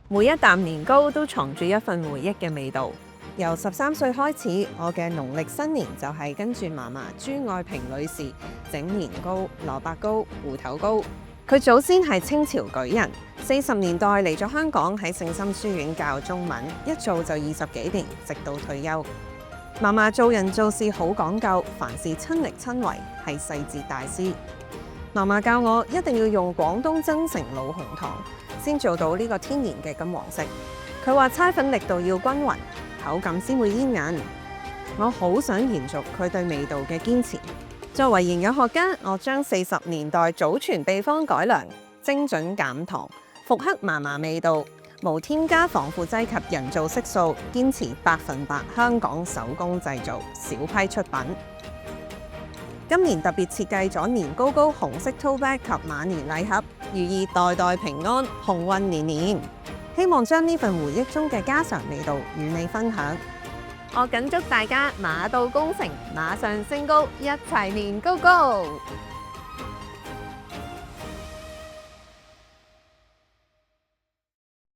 每一啖年糕都藏住一份回憶嘅味道。由13歲開始，我嘅農曆新年就係跟住嫲嫲朱愛萍女士整年糕、蘿蔔糕、芋頭糕。佢祖先係清朝舉人，40年代嚟咗香港喺聖心書院教中文，一做就20幾年，直到退休。嫲嫲做人做事好講究，凡事親力親為，係細節大師。嫲嫲教我一定要用廣東增城老紅糖，先做到呢個天然嘅金黃色。佢話猜粉力度要均勻，口感先會煙韌。我好想延續佢對味道嘅堅持。作為營養學家，我將40年代祖傳秘方改良，精準減糖，復刻嫲嫲味道，無添加防腐劑及人造色素，堅持100%香港手工製造，小批出品。今年特別設計咗年糕糕紅色 tote bag 及馬年禮盒，寓意代代平安、鴻運年年。希望將呢份回憶中嘅家常味道與你分享。我謹祝大家馬到功成，馬上升高，一齊年糕糕！